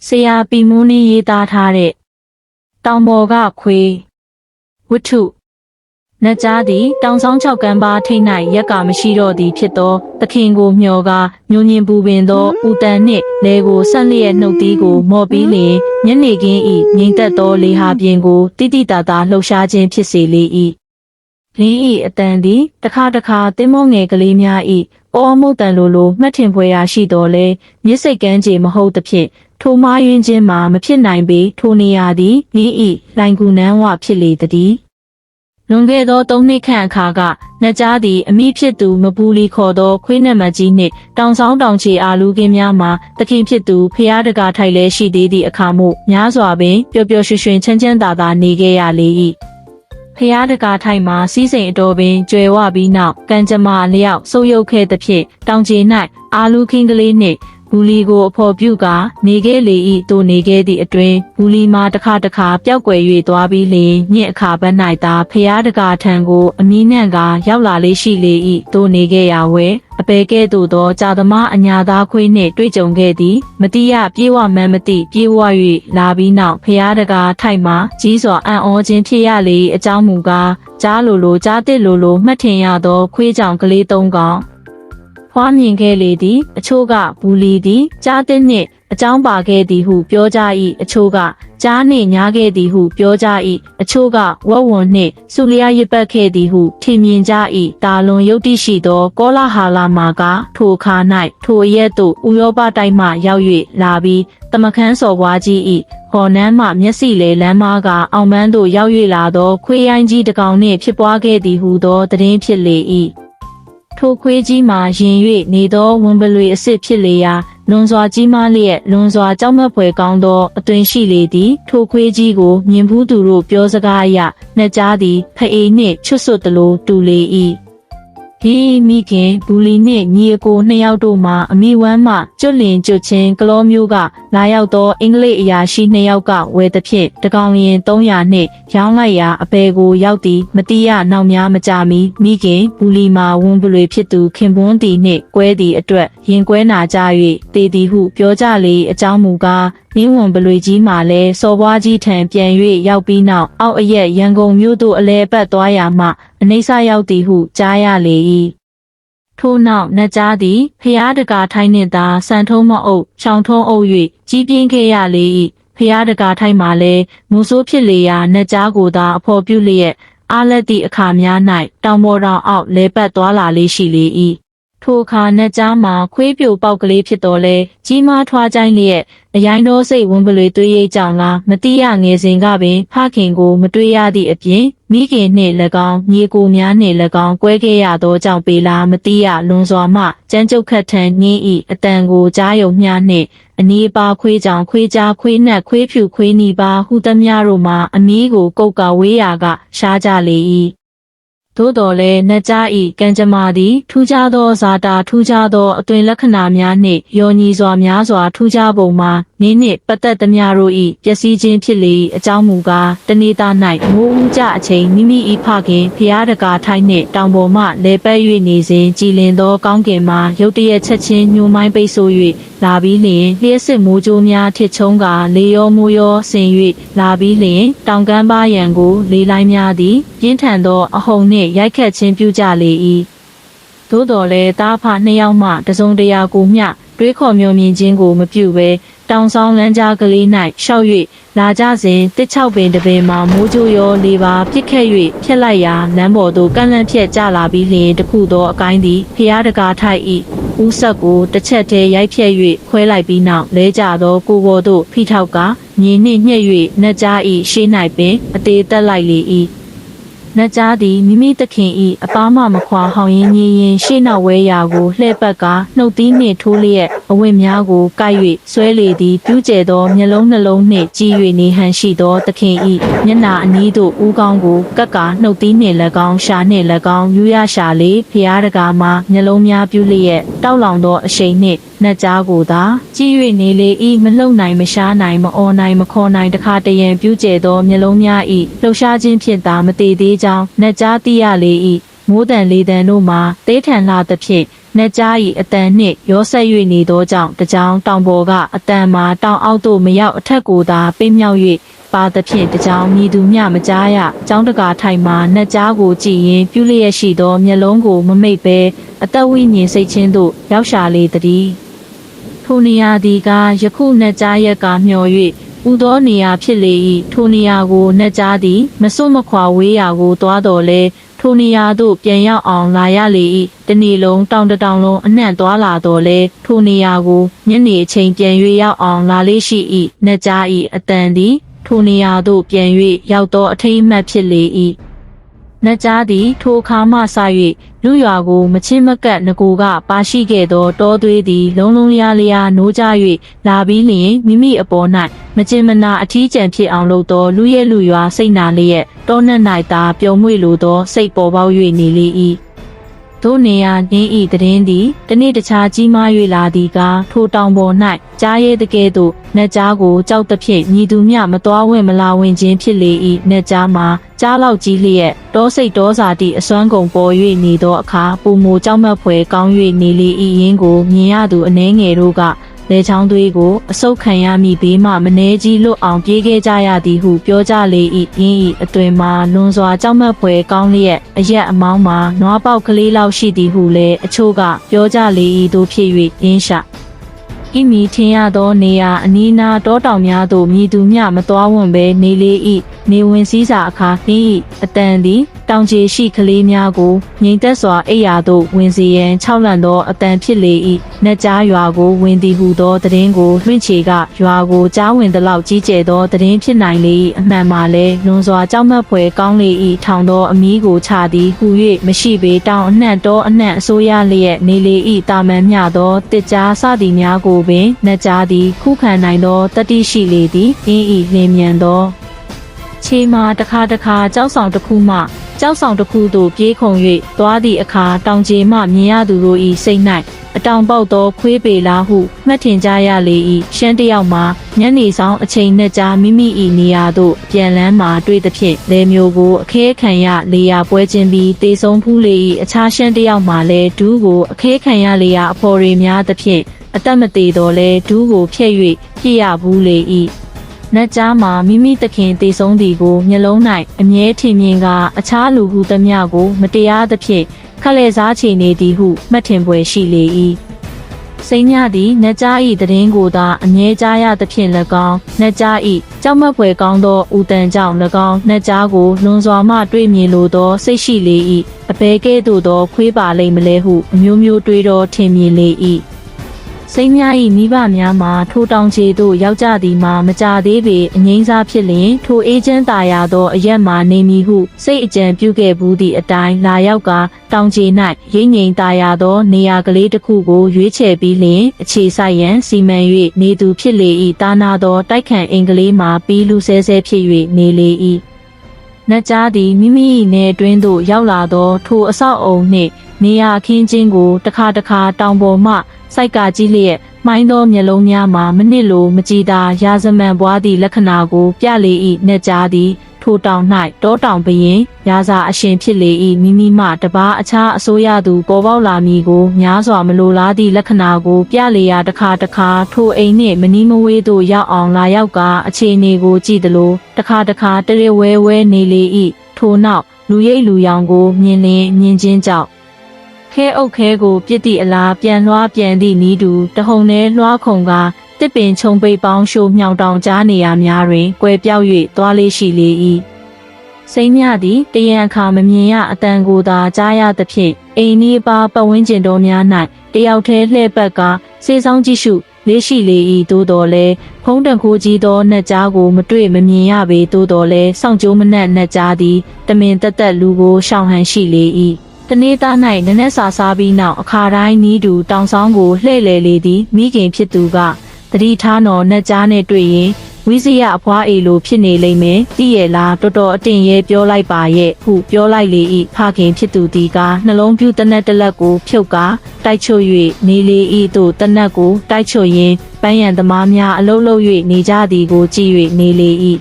ဆရာပီမူးနီးရေးသားထားတဲ့တောင်ပေါ်ကခွေးဝတ္ထုနတ်ကြားသည်တောင်ဆောင်၆ကမ်းပါထိတ်၌ရက်ကမရှိတော့သည်ဖြစ်သောသခင်ကိုမျှော်ကာညှို့ညင်ပူပင်သောဦးတန်နှင့်လဲကိုဆက်လျက်နှုတ်သီးကိုမော့ပြီးလျင်ညနေခင်းဤငိမ့်သက်သောလေဟာပြင်ကိုတိတိတသာလှုပ်ရှားခြင်းဖြစ်စေလေ၏လင်းဤအတန်သည်တခါတခါသင်းမောငယ်ကလေးများဤအော်မုတ်တန်လိုမှတ်ထင်ဖွယ်ရာရှိတော်လဲမြစ်စိတ်ကမ်းခြေမဟုတ်သဖြင့်ထိုမှားယွင်းခြင်းမှာမဖြစ်နိုင်ပေထိုနေရာသည်ဤလိုင်ကူနန်းဝဖြစ်လေသည်လွန်ခဲ့သော3နှစ်ခန့်အခါကနတ်ကြားသည်အမိဖြစ်သူမပူလီခေါ်သောခွေးနတ်မကြီးနှင့်တောင်ဆောင်တောင်ချေအာလူကင်းများမှာသခင်ဖြစ်သူဖျားတကာထိုက်လဲရှိသေးသည့်အခါမှများစွာပင်ပျော်ပျော်ရွှင်ရွှင်ချမ်းချမ်းသာသာနေခဲ့ရလေ၏ဖျားတကာထိုက်မှာစီးစိမ်အတော်ပင်ကျွယ်ဝပြီးနောက်ကံကြမ္မာလျောက်ဆုပ်ယုပ်ခဲ့သဖြင့်တောင်ချေ၌အာလူခင်းကလေးနှင့်ဘူလီကိုအဖော်ပြုကာနေခဲ့လေ၏သို့နေခဲ့သည့်အတွင်ဘူလီမှာတခါပျောက်ကွယ်၍သွားပြီးလျင်ညစ်အခါဘက်၌သာဖျားတကာထံကိုအမီးနှံ့ကာရောက်လာလေးရှိလေ၏သို့နေခဲ့ရာဝဲအပေကဲ့သို့သောကြာသမားအညာသားခွေးနှင့်တွေ့ကြုံခဲ့သည်မတိယပြေဝမှန်မတိပြေဝ၍လာပြီးနောက်ဖျားတကာထိုက်မှကြီးစွာအံ့ဩခြင်းဖြစ်ရလေ၏အကြောင်းမူကားကြားလိုကြားတစ်လိုမှတ်ထင်ရသောခွေးကြောင်ကလေး3ကောင်ဖွားမြင်ခဲ့လေသည်အချို့ကဘူလီသည်ကြားတဲ့နှင့်အကြောင်းပါခဲ့သည်ဟုပြောကြ၏အချို့ကကြားနှင့်ညားခဲ့သည်ဟုပြောကြ၏အချို့ကဝက်ဝွန်နှင့်စုလျားရပတ်ခဲ့သည်ဟုထင်မြင်ကြ၏တာလွန်ယုတ်တိရှိသောကောလာဟာလာမှာကထိုအခါ၌ထိုအရက်သို့ဥရောပတိုက်မှရောက်၍လာပြီးတမခန်းစော်ဘွားကြီး၏ဟော်နန်းမှမျက်စိလေလမ်းမကအောင်မန်းသို့ရောက်၍လာသောခွေးရိုင်းကြီးတစ်ကောင်နှင့်ဖြစ်ပွားခဲ့သည်ဟုသောသတင်းဖြစ်လေ၏ထိုခွေးကြီးမှာရင်၍နေသောဝန်ပလွေအစ်စ်ဖြစ်လေရာလွန်စွာကြီးမားလျက်လွန်စွာကြောက်မက်ဖွယ်ကောင်းသောအသွင်ရှိလေသည်ထိုခွေးကြီးကိုမြင်ဘူးသူတို့ပြောစကားအရနှက်ကြားသည်ဖအေးနှင့်ချွတ်ဆွတ်သလိုတူလေ၏ဟေးမိခင်ဘူလီနှင့်ညီအကို2ယောက်တို့မှာအမိဝမ်းမှကျွတ်လင်ကျွတ်ချင်းကလောမျိုးကလာရောက်သောအင်္ဂလိပ်အရာရှိ2ယောက်ကဝယ်သည်ဖြင့်တကောင်ရင်300နှင့်ရောင်းလိုက်ရာအပေကိုရောက်သည်မတိရနောက်များမကြမီမိခင်ဘူလီမှာဝန်ပလွေဖြစ်သူခင်ပွန်းသည်နှင့်ကွဲသည့်အတွက်ရင်ကွဲနာကြ၍တေသည်ဟုပြောကြလေအကြောင်းမူကားနင်းဝန်ပလွေကြီးမှလည်းစော်ဘွားကြီးထံပြန်၍ရောက်ပြီးနောက်အောက်အရက်ရန်ကုန်မြို့သို့အလဲပတ်သွားရာမှအနိစ္စရောက်သည်ဟုကြားရလေ၏ထို့နောက်နတ်ကြားသည်ဖျားတကာထိုင်းနှင့်သာစံထုံးမအုပ်ရှောင်းထုံးအုပ်၍ကြီးပြင်းခဲ့ရလေ၏ဖျားတကာထိုင်းမှလည်းမူဆိုးဖြစ်လေရာနတ်ကြားကိုသာအဖော်ပြုလျက်အားလက်သည့်အခါများ၌တောင်ပေါ်တောင်အောက်လဲပတ်သွားလာလေးရှိလေ၏ထိုအခါနတ်ကြားမှာခွေးပြိုပေါက်ကလေးဖြစ်တော်လဲကြီးမားထွားကြိုင်းလျက်အရိုင်းတော်စိတ်ဝန်ပလွေသွေးရိပ်ကြောင့်လားမတိရငယ်စဉ်ကပင်ဖခင်ကိုမတွေ့ရသည့်အပြင်မိခင်နှင့်၎င်းညီကိုများနှင့်၎င်းကွဲခဲ့ရသောကြောင့်ပေလားမတိရလွန်စွာမှကြမ်းကြုတ်ခတ်ထန်နှင်း၏အတန်ကိုကြားယုံမျှနှင့်အနီးပါခွေးကြောင်ခွေးကြားခွေးနှက်ခွေးဖြူခွေးနီပါဟုသမျှတို့မှာအမီးကိုကုတ်ကဝေးရာကရှားကြလေ၏သို့တော်လည်းနတ်ကြား၏ကံကြမ္မာသည်ထူးခြားသောဇာတာထူးခြားသောအသွင်လက္ခဏာများနှင့်ယောညီစွာများစွာထူးခြားပုံမှာနင်းနှင့်ပတ်သက်သမျှတို့၏ပျက်စီးခြင်းဖြစ်လေအကြောင်းမူကားတနေ့သား၌မိုးဦးကြအချိန်မိမိ၏ဖခင်ဖျားတကာထိုင်းနှင့်တောင်ပေါ်မှလဲပတ်၍နေစဉ်ကြည်လင်သောကောင်းကင်မှာရုတ်တရက်ချက်ချင်းညှိုးမိုင်းပိတ်ဆို့၍လာပြီးလျင်လျှက်စစ်မိုးကြိုးများထစ်ချုံကလေရောမိုးရောဆင်၍လာပြီးလျင်တောင်ကမ်းပါးရန်ကိုလေလိုင်းများသည်ပြင်းထန်သောအဟုန်နှင့်ရိုက်ခတ်ခြင်းပြုကြလေ၏သို့တော်လည်းသားဖ2ယောက်မှတစုံတရာကိုမျှတွေးခေါ်မျှော်မြင်ခြင်းကိုမပြုဘဲတောင်ဆောင်လမ်းကြားကလေး၌ရှောက်၍လာကြစဉ်တစ်ချောက်ပင်တစ်ပင်မှာမိုးကြိုးရောလေပါပြစ်ခတ်၍ဖြက်လိုက်ရာလမ်းပေါ်သို့ကန့်လန့်ဖြက်ကျလာပြီးလျင်တခုသောအကိုင်းသည်ဖျားတကာထိုက်၏ဦးဆက်ကိုတစ်ချက်တည်းရိုက်ဖြက်၍ခွဲလိုက်ပြီးနောက်လဲကျသောကိုယ်ပေါ်သို့ဖိထောက်ကမြေနှင့်ညှက်၍နှက်ကြား၏ရှေး၌ပင်အသေးသက်လိုက်လေ၏နတ်ကြားသည်မိမိသခင်၏အပါမမခွာဟောင်းရင်းကြီးရင်ရှေ့နောက်ဝဲရာကိုလှည့်ပတ်ကာနှုတ်သီးနှင့်ထိုးလျက်အဝတ်များကိုကိုက်၍ဆွဲလေသည်ပြူးကျဲသောမျက်လုံးနှလုံးနှင့်ကြည်၍နေဟန်ရှိသောသခင်၏မျက်နာအနီးသို့ဦးကောင်းကိုကပ်ကာနှုတ်သီးနှင့်၎င်းရှာနှင့်၎င်းယူရရှာလေဖျားတကာမှာမျက်လုံးများပြူးလျက်တောက်လောင်သောအရှိန်နှင့်နတ်ကြားကိုသာကြည်၍နေလေ၏မလှုပ်နိုင်မရှားနိုင်မအော်နိုင်မခေါ်နိုင်တခါတရံပြူးကျဲသောမျက်လုံးများ၏လှုပ်ရှားခြင်းဖြင့်သာမတည်သေးကြောင်းနတ်ကြားသိရလေ၏မိုးတန်လေတန်တို့မှာတေးထန်လာသဖြင့် နှက်ကြား၏အတန်နှင့်ရောဆက်၍နေသောကြောင့်တကြောင်တောင်ပေါ်ကအတန်မှာတောင်အောက်သို့မရောက်အထက်ကိုသာပိမြောက်၍ပါသဖြင့်တကြောင်မြည်သူမျှမကြားရကျောင်းတကာထိုင်မှာနှက်ကြားကိုကြည်ရင်ပြုလျက်ရှိသောမျက်လုံးကိုမမိတ်ဘဲအသက်ဝိညာဉ်စိတ်ချင်းသို့ရောက်ရှာလေသည်ထိုနေရာသည်ကယခုနှက်ကြားရက်ကမျှော်၍ဥသောနေရာဖြစ်လေ၏ထိုနေရာကိုနှက်ကြားသည်မစွတ်မခွာဝေးရာကိုသွားတော်လဲထိုနေရာသို့ပြန်ရောက်အောင်လာရလေ၏တနေ့လုံးတောင်တတောင်လုံးအနှံ့သွားလာတော်လဲထိုနေရာကိုညနေအချိန်ပြန်၍ရောက်အောင်လာလေးရှိ၏နှက်ကြား၏အတန်သည်ထိုနေရာသို့ပြန်၍ရောက်သောအထိမ်းအမှတ်ဖြစ်လေ၏နှက်ကြားသည်ထိုအခါမှစ၍လူရွာကိုမချင်းမကပ်ငကိုကပါရှိခဲ့သောတောသွေးသည်လုံးလုံးလျားလျားနိုးကြ၍လာပြီးလျင်မိမိအပေါ်၌မကျင်မနာအထီးကျန်ဖြစ်အောင်လုပ်သောလူရဲ့လူရွာစိတ်နာလျက်တောနှက်၌သာပျော်မွေ့လိုသောစိတ်ပေါ်ပေါက်၍နေလေ၏ထိုနေရာနှင်းဤတည်င်းသည်တနေ့တခြားကြီးမား၍လာသည်ကားထိုတောင်ပေါ်၌ကြားရဲတကဲ့သို့နှက်ကြားကိုကြောက်သဖြင့်မြည်သူမျှမတော်ဝင်မလာဝင်ခြင်းဖြစ်လေ၏နှက်ကြားမှာကြားလောက်ကြီးလျက်တောစိတ်တောစာတိအစွမ်းကုန်ပေါ်၍နေသောအခါပူမိုကြောက်မက်ဖွယ်ကောင်း၍နေလေ၏ယင်းကိုမြင်ရသူအနှဲငယ်တို့ကလေချောင်းသွေးကိုအဆုတ်ခံရမိဘေးမှမနှဲကြီးလွတ်အောင်ပြေးခဲ့ကြရသည်ဟုပြောကြလေ၏ယင်း၏အတွင်မှာလွန်စွာကြောက်မက်ဖွယ်ကောင်းလျက်အရက်အမောင်းမှာနွားပေါက်ကလေးလောက်ရှိသည်ဟုလည်းအချို့ကပြောကြလေ၏တို့ဖြစ်၍ရင်းရှာဤမီထင်ရသောနေရာအနီးနားတောတောင်များသို့မြည်သူမျှမတော်ဝံ့ဘဲနေလေ၏နေဝင်စည်းစာအခါနှင်း၏အတန်သည်တောင်ခြေရှိကလေးများကိုငြိမ်သက်စွာအိယာသို့ဝင်စီရန်ခြောက်လန့်သောအတန်ဖြစ်လေ၏နှက်ကြားရွာကိုဝင်သည်ဟုသောသတင်းကိုလွှင့်ချေကရွာကိုကြားဝင်သလောက်ကြီးကျယ်သောသတင်းဖြစ်နိုင်လေ၏အမှန်မှာလည်းလွန်စွာကြောက်မက်ဖွယ်ကောင်းလေ၏ထောင်သောအမီးကိုချသည်ဟူ၍မရှိပေတောင်အနှံ့တောအနှံ့အစိုးရလျက်နေလေ၏တာမန်မျှသောတစ်ကြားစသည်များကိုပင်နှက်ကြားသည်ခုခံနိုင်သောတတိရှိလေသည်အင်းဤလင်းမြန်သောခြေမှာတစ်ခါကြောက်ဆောင်တစ်ခုမှကြောက်ဆောင်တစ်ခုသို့ပြေးခုံ၍သွားသည့်အခါတောင်ကျေမှမြင်ရသူတို့၏စိတ်၌အတောင်ပေါက်သောခွေးပေလားဟုမှတ်ထင်ကြရလေ၏ရှမ်းတယောက်မှာညနေဆောင်အချိန်နဲ့ကြာမိမိ၏နေရာသို့ပြန်လန်းမှာတွေ့သဖြင့်လေမျိုးကိုအခဲခံရလေယာပွဲခြင်းပြီးတေဆုံးဖူးလေ၏အခြားရှမ်းတယောက်မှာလည်းဒူးကိုအခဲခံရလေရာအဖော်တွေများသဖြင့်အသက်မသေးတော့လဲဒူးကိုဖျက်၍ပြစ်ရဘူးလေ၏နှက်ကြားမှာမိမိသခင်တေဆုံးသည်ကိုမျက်လုံး၌အမြဲထင်မြင်ကအခြားလူဟုသမျှကိုမတရားသဖြင့်ခက်လဲစားချေနေသည်ဟုမှတ်ထင်ပွေရှိလေ၏စိန်ညသည်နှက်ကြား၏တည်င်းကိုသာအမြဲကြားရသဖြင့်၎င်းနှက်ကြား၏ကြောက်မက်ဖွယ်ကောင်းသောဦးတန်ကြောင့်၎င်းနှက်ကြားကိုလွန်စွာမှတွေ့မြင်လိုသောစိတ်ရှိလေ၏အဘဲကဲ့သို့သောခွေးပါလိမ့်မလဲဟုအမျိုးမျိုးတွေးတော်ထင်မြင်လေ၏စိတ်များ၏မိဘများမှာထိုတောင်ခြေသို့ရောက်ကြသည်မှာမကြသေးပေအငိမ့်စားဖြစ်လျင်ထိုအေးချမ်းသာရသောအရက်မှနေမည်ဟုစိတ်အကြံပြုခဲ့ဘူးသည့်အတိုင်းလာရောက်ကတောင်ခြေ၌ရိမ့်ငိမ်သာရသောနေရာကလေးတစ်ခုကိုရွေးချယ်ပြီးလျင်အခြေဆိုင်ရန်စီမံ၍နေသူဖြစ်လေ၏တာနာသောတိုက်ခန့်အင်္ဂလိပ်မှပြီးလူဆဲဆဲဖြစ်၍နေလေ၏နှက်ကြားသည်မိမိ၏နေအတွင်းသို့ရောက်လာသောထိုအဆောက်အုံနှင့်နေရာအခင်းချင်းကိုတစ်ခါတောင်ပေါ်မှစိုက်ကကြီးလျက်မှိုင်းသောမျက်လုံးများမှာမနစ်လိုမကြည်သာရာဇမန်ပွားသည့်လက္ခဏာကိုပြလေ၏နှက်ကြားသည်ထိုတောင်၌တောတောင်ပင်ရာဇာအရှင်ဖြစ်လေ၏မိမိမှတပါးအခြားအစိုးရသူပေါ်ပေါက်လာမည်ကိုများစွာမလိုလားသည့်လက္ခဏာကိုပြလေရာတစ်ခါထိုအိမ်နှင့်မနီးမဝေးသို့ရောက်အောင်လာရောက်ကအခြေအနေကိုကြည့်သလိုတစ်ခါတရဝဲနေလေ၏ထိုနောက်လူရိပ်လူရောင်ကိုမြင်လင်မြင်ချင်းကြောင့်ခဲအုပ်ခဲကိုပြစ်သည့်အလားပြန်လွှားပြန်သည့်နီးတူတဟုန်နဲ့လွှားခုံကတစ်ပင်ခြုံပိတ်ပေါင်းရှိုးမြောင်တောင်ကြားနေရများတွင်ကွယ်ပြောက်၍သွားလေးရှိလေ၏စိန်ညသည်တရံအခါမမြင်ရအတန်ကိုသာကြားရသဖြင့်အိမ်နီးပါပတ်ဝန်းကျင်တော်များ၌တယောက်တည်းလှည့်ပတ်ကစေဆောင်ကြည့်ရှုလေးရှိလေ၏သို့တော်လဲဖုံးတန်ခိုးကြီးသောနှက်ကြားကိုမတွေ့မမြင်ရပေသို့တော်လဲစောင့်ကြိုးမနှက်နှက်ကြားသည်တမင်တက်လူကိုရှောင်ဟန်ရှိလေ၏တနေ့သား၌နနက်စာစားပြီးနောက်အခါတိုင်းနီးတူတောင်ဆောင်ကိုလှည့်လည်လေသည်မိခင်ဖြစ်သူကတတိထားတော်နှက်ကြားနဲ့တွေ့ရင်ဝိဇယအဖွားအေလိုဖြစ်နေလိမ့်မယ်တည့်ရဲ့လားတော်တော်အတင်ရဲပြောလိုက်ပါရဲ့ဟုပြောလိုက်လေ၏ဖခင်ဖြစ်သူဒီကနှလုံးပြူတနက်တလက်ကိုဖြုတ်ကာတိုက်ချွတ်၍နေလေ၏သို့တနက်ကိုတိုက်ချွတ်ရင်းပန်းရံသမားများအလုတ်လုတ်၍နေကြသည်ကိုကြည့်၍နေလေ၏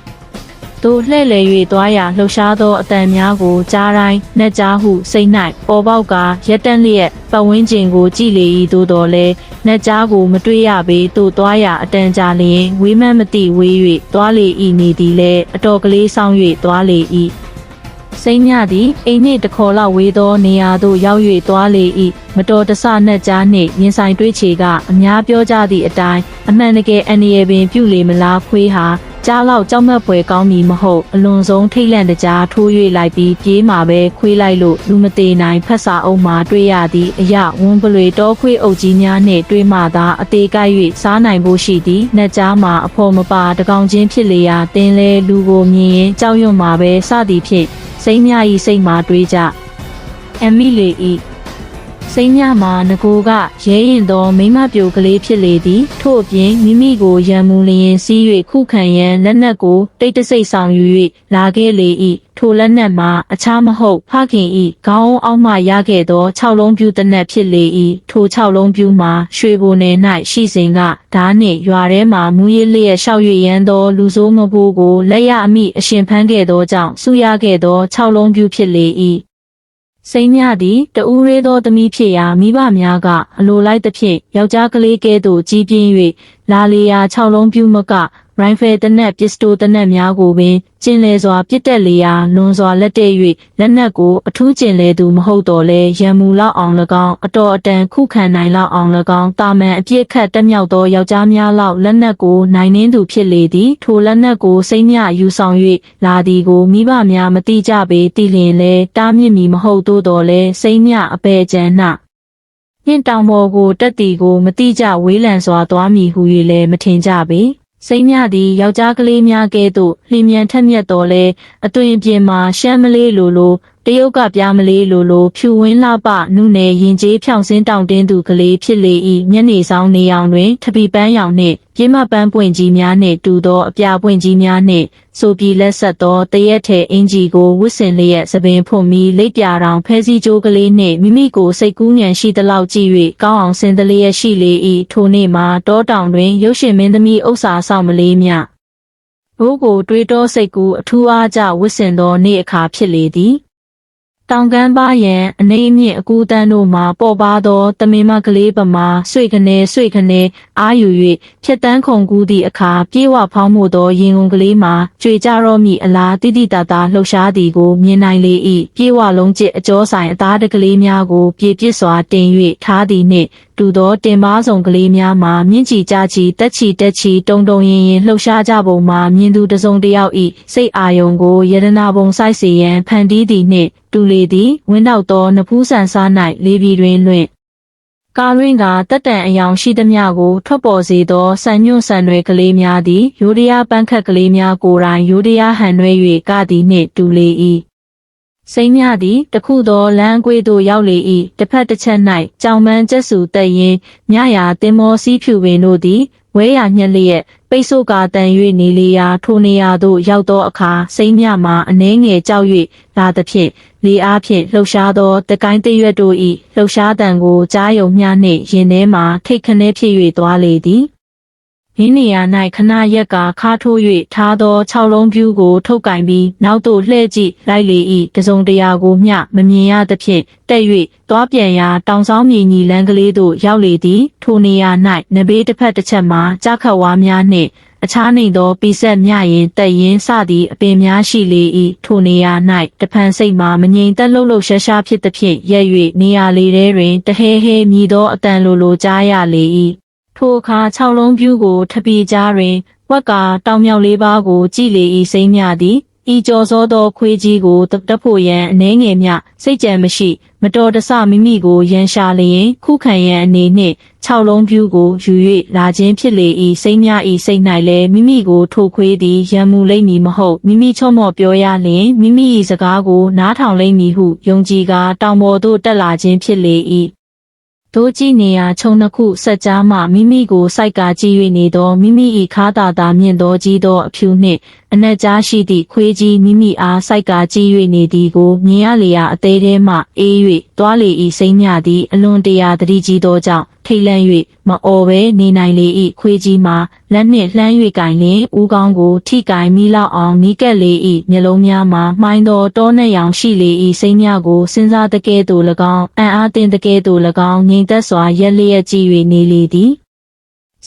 သို့လှဲ့လေ၍သွားရာလှုပ်ရှားသောအတန်များကိုကြားတိုင်းနှက်ကြားဟုစိတ်၌ပေါ်ပေါက်ကရက်တန့်လျက်ပတ်ဝန်းကျင်ကိုကြည့်လေ၏သို့တော်လည်းနှက်ကြားကိုမတွေ့ရပေသို့သွားရာအတန်ကြာလျင်ဝေးမှန်းမသိဝေး၍သွားလေ၏နေသည်လည်းအတော်ကလေးဆောင်၍သွားလေ၏စိတ်ညသည်အိမ်နှင့်တခေါ်လောက်ဝေးသောနေရာသို့ရောက်၍သွားလေ၏မတော်တဆနှက်ကြားနှင့်ရင်ဆိုင်တွေ့ချေကအများပြောကြသည့်အတိုင်းအမှန်တကယ်အန္တရာယ်ပင်ပြုလေမလားခွေးဟာကြားလောက်ကြောက်မက်ဖွယ်ကောင်းမည်မဟုတ်အလွန်ဆုံးထိတ်လန့်တကြားထိုး၍လိုက်ပြီးပြေးမှာပဲခွေးလိုက်လို့လူမသေးနိုင်ဖက်စာအုပ်မှာတွေ့ရသည့်အရာဝန်းပလွေတောခွေးအုပ်ကြီးများနှင့်တွေ့မှသာအသေးကိုက်၍စားနိုင်ဖို့ရှိသည်နှက်ကြားမှာအဖော်မပါတကောင်ချင်းဖြစ်လေရာတင်းလဲလူကိုမြင်ရင်ကြောက်ရွံ့မှာပဲစသည်ဖြင့်စိတ်မြ၏စိတ်မှာတွေးကြအမီလီ၏စိတ်ညမှာငကိုကရဲရင်သောမိမပြိုကလေးဖြစ်လေသည်ထို့အပြင်မိမိကိုရံမူလျင်စီး၍ခုခံရန်လက်နက်ကိုတိတ်တဆိတ်ဆောင်ယူ၍လာခဲ့လေ၏ထိုလက်နက်မှာအခြားမဟုတ်ဖခင်၏ခေါင်းအောက်မှရခဲ့သော6လုံးပြူတနက်ဖြစ်လေ၏ထို6လုံးပြူမှာရွှေဘိုနယ်၌ရှိစဉ်ကဓာနှင့်ရွာထဲမှမူရစ်လျက်ရှောက်၍ရန်သောလူဆိုးမဖိုးကိုလက်ရအမိအရှင်ဖမ်းခဲ့သောကြောင့်ဆူရခဲ့သော6လုံးပြူဖြစ်လေ၏စိတ်ညသည်တဦးရဲသောသမီးဖြစ်ရာမိဘများကအလိုလိုက်သဖြင့်ယောက်ျားကလေးကဲ့သို့ကြီးပြင်း၍လာလီယာ6လုံးပြူမကရိုင်ဖယ်တနက်ပစ္စတိုတနက်များကိုပင်ကျင်လေစွာပြစ်တက်လျာလွန်စွာလက်တဲ့၍လက်နက်ကိုအထူးကျင်လေသူမဟုတ်တော့လဲရံမူလောက်အောင်၎င်းအတော်အတန်ခုခံနိုင်လောက်အောင်၎င်းတာမန်အပြစ်ခတ်တက်မြောက်သောယောက်ျားများလောက်လက်နက်ကိုနိုင်နှင်းသူဖြစ်လေသည်ထိုလက်နက်ကိုစိတ်ညယူဆောင်၍လာသည်ကိုမိဘများမတိကြပေတိလျင်လဲတားမြစ်မီမဟုတ်သို့တော်လဲစိတ်ညအပေကျန်နှနှင့်တောင်ပေါ်ကိုတက်တီကိုမတိကြဝေးလံစွာသွားမည်ဟု၍လဲမထင်ကြပေစိတ်ညသည်ယောက်ျားကလေးများကဲ့သို့လျင်မြန်ထက်မြက်တော်လဲအသွင်အပြင်မှာရှမ်းမလေးလိုတရုတ်ကပြားမလေးလိုဖြူဝင်းလှပနုနယ်ရင်ကျေးဖြောင်စင်းတောင်တင်းသူကလေးဖြစ်လေ၏မျက်နေဆောင်နေအောင်တွင်ထပီပန်းရောင်နှင့်ပြင်းမပန်းပွင့်ကြီးများနှင့်တူသောအပြာပွင့်ကြီးများနှင့်ဆိုပြီးလက်ဆက်သောတရက်ထဲအင်ကြီးကိုဝတ်ဆင်လျက်သပင်ဖွင့်ပြီးလိပ်ပြာတောင်ဖဲစည်းကြိုးကလေးနှင့်မိမိကိုစိတ်ကူးဉဏ်ရှိသလောက်ကြည့်၍ကောင်းအောင်ဆင်တလျက်ရှိလေ၏ထိုနေ့မှာတောတောင်တွင်ရုပ်ရှင်မင်းသမီးဥစ္စာဆောင်မလေးမြဘိုးကိုတွေးတောစိတ်ကူးအထူးအားကျဝတ်ဆင်သောနေ့အခါဖြစ်လေသည်တောင်ကမ်းပါရန်အနေအမြင့်အကူတန်းတို့မှာပေါ်ပါသောတမင်မကလေးပမာဆွေခနေအာယူ၍ဖြက်တန်းခုန်ကူးသည့်အခါပြေဝဖောင်းမှုသောရင်ကုန်ကလေးမှာကြွေကြတော့မိအလားတိတိတတ်တာလှုပ်ရှားသည်ကိုမြင်နိုင်လေ၏ပြေဝလုံးကျစ်အကျောဆိုင်အသားတကလေးများကိုပြေပစ်စွာတင်၍ထားသည်နှင့်တူသောတင်ပါဆောင်ကလေးများမှာမြင့်ချီကြချီတက်ချီတုံရင်လှုပ်ရှားကြပုံမှာမြင်သူတစုံတစ်ယောက်၏စိတ်အာယုံကိုယရနာပုံစိုက်စေရန်ဖန်တီးသည်နှင့်တူလေသည်ဝင်းတော့သောနဖူးဆန်စား၌လေးပြည်တွင်လွင့်ကားရင်းကတက်တန်အယောင်ရှိသမျှကိုထွက်ပေါ်စေသောဆန်ညွန့်ဆန်တွေကလေးများသည်ယိုဒယားပန်းခက်ကလေးများကိုယ်တိုင်ယိုဒယားဟန်ရွဲ၍ကသည်နှင့်တူလေ၏စိတ်ညသည်တခုသောလမ်းအကွေ့သို့ရောက်လေ၏တစ်ဖက်တစ်ချက်၌ကြောင်ပန်းကျက်စုတက်ရင်ညရာတင်မောစီးဖြူပင်တို့သည်ဝဲရညက်လျက်ပိတ်ဆို့ကာတန်၍နေလေရာထိုနေရာသို့ရောက်သောအခါစိတ်ညမှာအနှဲငယ်ကြောက်၍လာသဖြင့်လေအားဖြင့်လှုပ်ရှားသောတကိုင်းတရွက်တို့၏လှုပ်ရှားတံကိုကြားယုံမျှနှင့်ရင်ထဲမှထိတ်ခနဲဖြစ်၍သွားလေသည်ရင်းနေရာ၌ခဏရက်ကခါထိုး၍ထားသော6လုံးပြူးကိုထုတ်ကင်ပြီးနောက်သို့လှည့်ကြည့်လိုက်လေ၏တစုံတရာကိုမျှမမြင်ရသဖြင့်တက်၍သွားပြန်ရာတောင်ဆောင်မြေညီလန်းကလေးသို့ရောက်လေသည်ထိုနေရာ၌နဘေးတစ်ဖက်တစ်ချက်မှာကြားခတ်ဝါးများနှင့်အခြားနေသောပီဆက်မြရင်တက်ရင်စသည့်အပင်များရှိလေ၏ထိုနေရာ၌တဖန်စိတ်မှာမငြိမ်သက်လှုပ်ရှားဖြစ်သဖြင့်ရက်၍နေရာလေးထဲတွင်တဟဲမြည်သောအတန်လိုကြားရလေ၏ထိုအခါ6လုံးပြူးကိုထပီကြားတွင်ဝက်ကတောင်မြောက်လေးပါးကိုကြည့်လေ၏စိမ့်မြသည်ဤကြော်စောသောခွေးကြီးကိုတက်ဖို့ရန်အနေငယ်မြစိတ်ကြံမရှိမတော်တဆမိမိကိုရန်ရှာလျင်ခုခံရန်အနေနှင့်6လုံးပြူးကိုယူ၍လာခြင်းဖြစ်လေ၏စိမ့်မြ၏စိတ်၌လည်းမိမိကိုထိုခွေးသည်ရန်မူလိမ့်မည်မဟုတ်မိမိချော့မော့ပြောရလျင်မိမိ၏စကားကိုနားထောင်လိမ့်မည်ဟုယုံကြည်ကာတောင်ပေါ်သို့တက်လာခြင်းဖြစ်လေ၏တို့ကြည့်နေရာခြုံနှစ်ခုဆက်ကြားမှမိမိကိုစိုက်ကာကြည့်၍နေသောမိမိ၏ခါတာမြင့်သောကြီးသောအဖြူနှင့် အနက်ကြားရှိသည့်ခွေးကြီးမိမိအားစိုက်ကကြီး၍နေသည်ကိုမြင်ရလျာအသေးထဲမှအေး၍သွားလေ၏စိမ့်မြသည်အလွန်တရာသတိကြီးသောကြောင့်ထိတ်လန့်၍မအော်ဘဲနေနိုင်လေ၏ခွေးကြီးမှာလက်နှင့်လှမ်း၍ကင်လျင်ဦးခေါင်းကိုထိကင်မိလောက်အောင်နီးကပ်လေ၏မျက်လုံးများမှာမှိုင်းသောတောနှက်ရောင်ရှိလေ၏စိမ့်မြကိုစဉ်းစားတကဲ့သို့၎င်းအံ့အားသင့်တကဲ့သို့၎င်းငြိမ်သက်စွာရက်လျက်ကြည့်၍နေလေသည်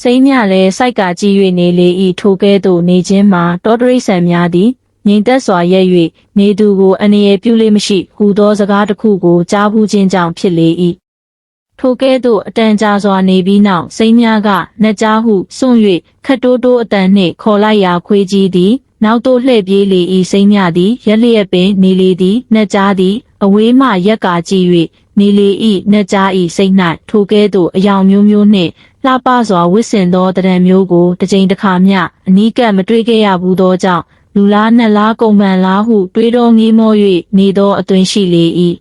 စိမ့်မြလည်းစိုက်ကကြည့်၍နေလေ၏ထိုကဲ့သို့နေခြင်းမှာတောတရိษံများသည်ငြိမ်သက်စွာရက်၍နေသူကိုအန္တရာယ်ပြုလေမရှိဟူသောစကားတစ်ခုကိုကြားဘူးခြင်းကြောင့်ဖြစ်လေ၏ထိုကဲ့သို့အတန်ကြာစွာနေပြီးနောက်စိမ့်များကနှက်ကြားဟုစွန့်၍ခတ်တိုးတိုးအတန်နှင့်ခေါ်လိုက်ရာခွေးကြီးသည်နောက်သို့လှည့်ပြေးလေ၏စိမ့်မြသည်ရက်လျက်ပင်နေလေသည်နှက်ကြားသည်အဝေးမှရက်ကကြည့်၍နေလေ၏နှက်ကြား၏စိတ်၌ထိုကဲ့သို့အယောင်မျိုးမျိုးနှင့်လှပစွာဝစ်ဆင်သောတံမျိုးကိုတစ်ကြိမ်တစ်ခါမျှအနီးကပ်မတွေ့ခဲ့ရဘူးသောကြောင့်လူလားနှက်လားကုန်မှန်လားဟုတွေးတော်ငေးမော၍နေသောအသွင်ရှိလေ၏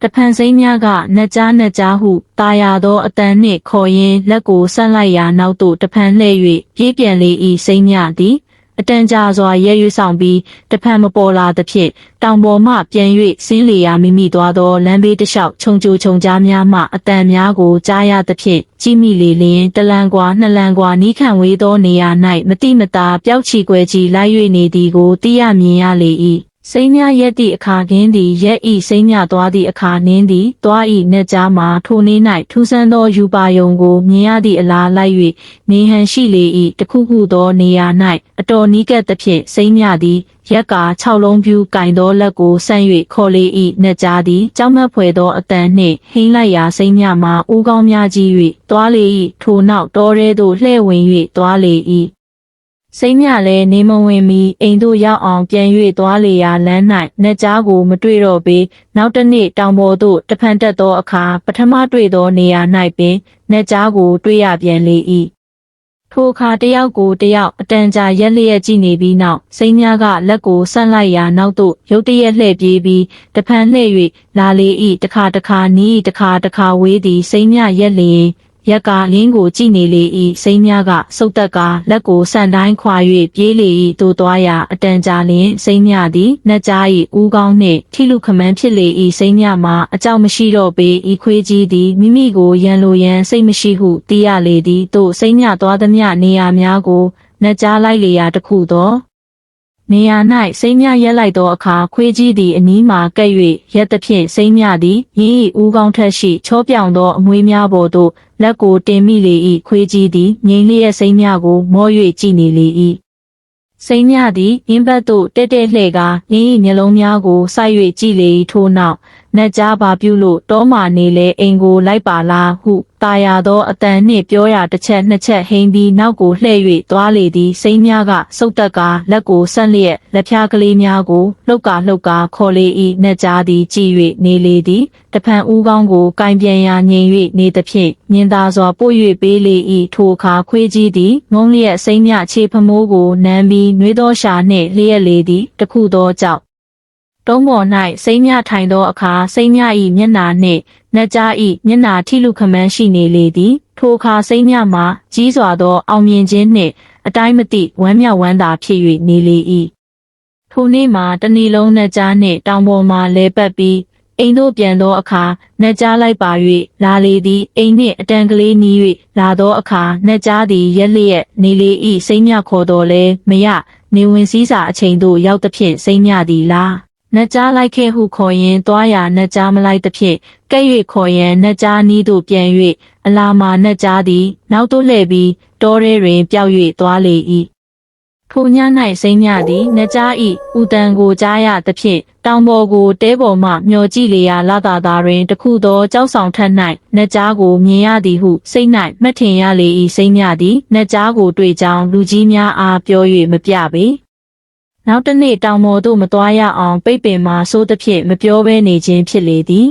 တဖန်စိမ့်များကနှက်ကြားဟုတာယာသောအတန်နှင့်ခေါ်ရင်းလက်ကိုဆန့်လိုက်ရာနောက်သို့တဖန်လှည့်၍ပြေးပြန်လေ၏စိမ့်မြသည်အတန်ကြာစွာရဲရွဆောင်ပြီးတဖန်မပေါ်လာသဖြင့်တောင်ပေါ်မှပြန်၍ဆင်းလေရာမိမိသွားသောလမ်းဘေးတစ်လျှောက်ခြုံကြိုခြုံကြားများမှအတန်များကိုကြားရသဖြင့်ကြည့်မိလေလျင်တလန်ကွာနှစ်လန်ကွာနီးခန့်ဝေးသောနေရာ၌မတိမတာပျောက်ချီကွယ်ချီလိုက်၍နေသည်ကိုသိရမြင်ရလေ၏စိမ့်မြရက်သည့်အခါခင်းသည်ရက်ဤစိမ့်မြသွားသည့်အခါနင်းသည်သွားဤနှက်ကြားမှာထိုနေ့၌ထူးဆန်းသောယူပါယုံကိုမြင်ရသည့်အလားလိုက်၍နေဟန်ရှိလေ၏တခုခုသောနေရာ၌အတော်နီးကပ်သဖြင့်စိမ့်မြသည်ရက်က6လုံးပြူကင်သောလက်ကိုဆန့်၍ခေါ်လေ၏နှက်ကြားသည်ကြောက်မက်ဖွယ်သောအတန်နှင့်ဟိန်းလိုက်ရာစိမ့်မြမှာဦးကောင်းများကြီး၍သွားလေ၏ထိုနောက်တောထဲသို့လှည့်ဝင်၍သွားလေ၏စိမ့်မြလည်းနေမဝင်မီအိမ်သို့ရောက်အောင်ပြန်၍သွားလေရာလမ်း၌နှက်ကြားကိုမတွေ့တော့ပေနောက်တစ်နေ့တောင်ပေါ်သို့တဖန်တက်သောအခါပထမတွေ့သောနေရာ၌ပင်နှက်ကြားကိုတွေ့ရပြန်လေ၏ထိုအခါတယောက်ကိုတယောက်အတန်ကြာရက်လျက်ကြည့်နေပြီးနောက်စိမ့်များကလက်ကိုဆန့်လိုက်ရာနောက်သို့ရုတ်တရက်လှည့်ပြေးပြီးတဖန်လှည့်၍လာလေ၏တခါနီးတခါဝေးသည်စိမ့်မြရက်လျင်ရက်ကလင်းကိုကြည့်နေလေ၏စိမ့်များကစုတ်တက်ကလက်ကိုဆန့်တိုင်းခွာ၍ပြေးလေ၏သို့သွားရာအတန်ကြာလျင်စိမ့်မြသည်နှက်ကြား၏ဦးခေါင်းနှင့်ထိလူခမန်းဖြစ်လေ၏စိမ့်မြမှာအကြောက်မရှိတော့ပေဤခွေးကြီးသည်မိမိကိုရန်လိုရန်စိတ်မရှိဟုသိရလေသည်သို့စိမ့်မြသွားသမျှနေရာများကိုနှက်ကြားလိုက်လေရာတစ်ခုသောနေရာ၌စိမ့်မြရက်လိုက်သောအခါခွေးကြီးသည်အနီးမှကပ်၍ရက်သဖြင့်စိမ့်မြသည်ရင်း၏ဦးခေါင်းထက်ရှိချောပြောင်သောအမွေးများပေါ်သို့လက်ကိုတင်မိလေ၏ခွေးကြီးသည်ငြိမ်လျက်စိမ့်မြကိုမော၍ကြည့်နေလေ၏စိမ့်မြသည်ရင်းဘက်သို့တဲလှည့်ကာရင်း၏မျက်လုံးများကိုစိုက်၍ကြည့်လေ၏ထို့နောက်နှက်ကြားဘာပြုလို့တောမှနေလေအိမ်ကိုလိုက်ပါလားဟုတာယာသောအတန်နှင့်ပြောရာတစ်ချက်နှစ်ချက်ဟိန်းပြီးနောက်ကိုလှည့်၍သွားလေသည်စိမ့်များကစုတ်တက်ကလက်ကိုဆန့်လျက်လက်ဖြားကလေးများကိုလှုပ်ကာခေါ်လေ၏နှက်ကြားသည်ကြည့်၍နေလေသည်တဖန်ဦးကောင်းကိုကင်ပြန်ရာငြိမ်၍နေသဖြင့်မြင်သာစွာပို့၍ပေးလေ၏ထိုအခါခွေးကြီးသည်ငုံလျက်စိမ့်မြခြေဖမိုးကိုနမ်းပြီးနှွေးသောရှာနှင့်လျက်လေသည်တခုသောကြောင့်တုံးပေါ်၌စိမ့်မြထိုင်သောအခါစိမ့်မြ၏မျက်နှာနှင့်နှက်ကြား၏မျက်နှာထိလူခမန်းရှိနေလေသည်ထိုအခါစိမ့်မြမှာကြီးစွာသောအောင်မြင်ခြင်းနှင့်အတိုင်းမသိဝမ်းမြောက်ဝမ်းသာဖြစ်၍နေလေ၏ထိုနေ့မှာတနေ့လုံးနှက်ကြားနှင့်တောင်ပေါ်မှလဲပတ်ပြီးအိမ်သို့ပြန်သောအခါနှက်ကြားလိုက်ပါ၍လာလေသည်အိမ်နှင့်အတန်ကလေးနီး၍လာသောအခါနှက်ကြားသည်ရက်လျက်နေလေ၏စိမ့်မြခေါ်တော်လဲမရနေဝင်စည်းစာအချိန်သို့ရောက်သဖြင့်စိမ့်မြသည်လားနှက်ကြားလိုက်ခဲ့ဟုခေါ်ရင်သွားရာနှက်ကြားမလိုက်သဖြင့်ကဲ့၍ခေါ်ရန်နှက်ကြားနီးသို့ပြန်၍အလာမှာနှက်ကြားသည်နောက်သို့လှည့်ပြီးတောထဲတွင်ပျောက်၍သွားလေ၏ထိုည၌စိမ့်မြသည်နှက်ကြား၏ဥတန်ကိုကြားရသဖြင့်တောင်ပေါ်ကိုတဲပေါ်မှမျောကြည့်လေရာလာသာသာတွင်တခုသောကြောက်ဆောင်ထက်၌နှက်ကြားကိုမြင်ရသည်ဟုစိတ်၌မှတ်ထင်ရလေ၏စိမ့်မြသည်နှက်ကြားကိုတွေ့ကြောင်းလူကြီးများအားပြော၍မပြပေနောက်တစ်နေ့တောင်ပေါ်သို့မသွားရအောင်ပိတ်ပင်မှာစိုးသဖြင့်မပြောဘဲနေခြင်းဖြစ်လေသည်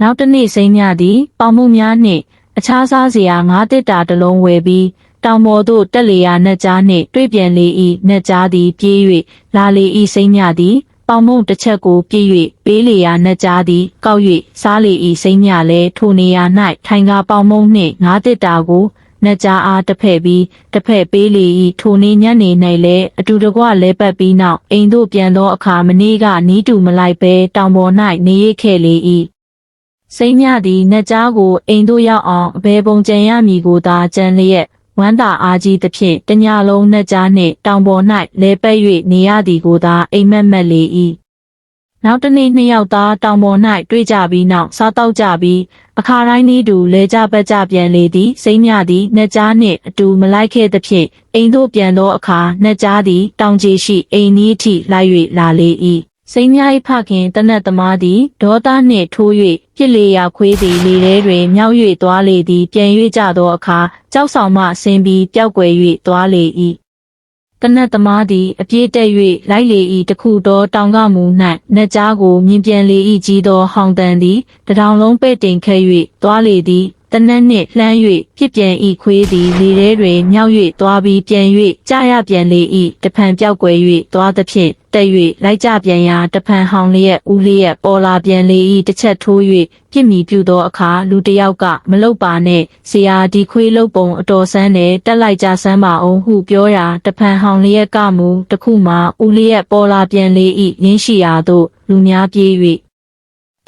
နောက်တစ်နေ့စိမ့်မြသည်ပေါင်မှုများနှင့်အခြားစားစရာငါးတစ်တာတစ်လုံးဝယ်ပြီးတောင်ပေါ်သို့တက်လေရာနှက်ကြားနှင့်တွေ့ပြန်လေ၏နှက်ကြားသည်ပြေး၍လာလေ၏စိမ့်မြသည်ပေါင်မုံတစ်ချက်ကိုပြေး၍ပေးလေရာနှက်ကြားသည်ကောက်၍စားလေ၏စိမ့်မြလည်းထိုနေရာ၌ထိုင်ကားပေါင်မုံနှင့်ငါးတစ်တာကို နှက်ကြားအားတစ်ဖက်ပြီးတစ်ဖက်ပေးလေ၏ထိုနေ့ညနေ၌လည်းအတူတကွလဲပတ်ပြီးနောက်အိမ်သို့ပြန်သောအခါမနေ့ကနီးတူမလိုက်ဘဲတောင်ပေါ်၌နေရခဲ့လေ၏စိမ့်မြသည်နှက်ကြားကိုအိမ်သို့ရောက်အောင်အဘယ်ပုံကြံရမည်ကိုသာကြံလျက်ဝမ်းသာအားကြီးသဖြင့်တညလုံးနှက်ကြားနှင့်တောင်ပေါ်၌လဲပတ်၍နေရသည်ကိုသာအိမ်မက်မက်လေ၏နောက်တစ်နေ့နှစ်ယောက်သားတောင်ပေါ်၌တွေ့ကြပြီးနောက်စားတောက်ကြပြီးအခါတိုင်းနည်းတူလဲကြပတ်ကြပြန်လေသည်စိမ့်မြသည်နှက်ကြားနှင့်အတူမလိုက်ခဲ့သဖြင့်အိမ်သို့ပြန်သောအခါနှက်ကြားသည်တောင်ကြီးရှိအိမ်နီးအထိလိုက်၍လာလေ၏စိမ့်မြ၏ဖခင်တနတ်သမားသည်ဒေါသနှင့်ထိုး၍ပြစ်လေရာခွေးသည်လေထဲတွင်မြောက်၍သွားလေသည်ပြန်၍ကြသောအခါကြောက်ဆောင်မှဆင်းပြီးပျောက်ကွယ်၍သွားလေ၏တနတ်သမားသည်အပြေးတက်၍လိုက်လေ၏တခုသောတောင်ကမူ၌နှက်ကြားကိုမြင်ပြန်လေ၏ကြီးသောဟောင်တန်သည်တထောင်လုံးပဲ့တင်ခဲ့၍သွားလေသည်တနတ်နှင့်လှမ်း၍ပြစ်ပြန်၏ခွေးသည်လေထဲတွင်မြောက်၍သွားပြီးပြန်၍ကြာရပြန်လေ၏တဖန်ပျောက်ကွယ်၍သွားသဖြင့်တက်၍လိုက်ကြပြန်ရာတဖန်ဟောင်လျက်ဦးလျက်ပေါ်လာပြန်လေ၏တစ်ချက်ထိုး၍ပြစ်မိပြုသောအခါလူတစ်ယောက်ကမလုပါနဲ့ဆရာဒီခွေးလုတ်ပုံအတော်ဆန်းတယ်တက်လိုက်ကြဆန်းပါအောင်ဟုပြောရာတဖန်ဟောင်လျက်ကမူတခုမှဦးလျက်ပေါ်လာပြန်လေ၏ရင်းရှိရာသို့လူများပြေး၍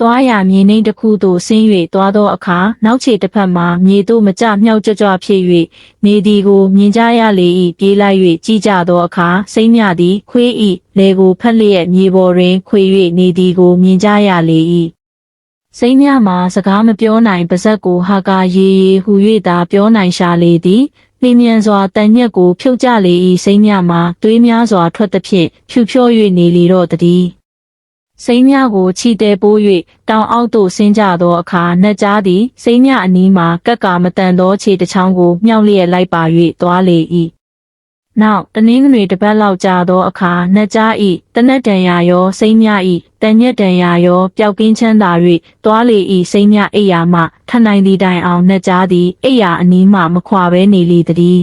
သွားရမြေနှိမ့်တစ်ခုသို့ဆင်း၍သွားသောအခါနောက်ခြေတစ်ဖက်မှမြေသို့မကျမြောက်ကြွကြွဖြစ်၍နေသည်ကိုမြင်ကြရလေ၏ပြေးလိုက်၍ကြည့်ကြသောအခါစိမ့်မြသည်ခွေး၏လေကိုဖက်လျက်မြေပေါ်တွင်ခွေ၍နေသည်ကိုမြင်ကြရလေ၏စိမ့်မြမှာစကားမပြောနိုင်ပါဇက်ကိုဟာကာရေရေဟူ၍သာပြောနိုင်ရှာလေသည်လင်းမြန်စွာတန်ညက်ကိုဖြုတ်ကြလေ၏စိမ့်မြမှာသွေးများစွာထွက်သဖြင့်ဖြူဖြော၍နေလေတော့တည်းစိမ့်မြကိုခြိတဲပိုး၍တောင်အောက်သို့ဆင်းကြသောအခါနှက်ကြားသည်စိမ့်မြအနီးမှကက်ကမတန်သောခြေတစ်ချောင်းကိုမြှောက်လျက်လိုက်ပါ၍သွားလေ၏နောက်တနင်္ဂနွေတစ်ပတ်လောက်ကြာသောအခါနှက်ကြား၏တနက်တန်ရာရောစိမ့်မြ၏တန်ညက်တန်ရာရောပျောက်ကင်းချမ်းသာ၍သွားလေ၏စိမ့်မြအိယာမှထနိုင်သည့်တိုင်အောင်နှက်ကြားသည်အိယာအနီးမှမခွာဘဲနေလေသည်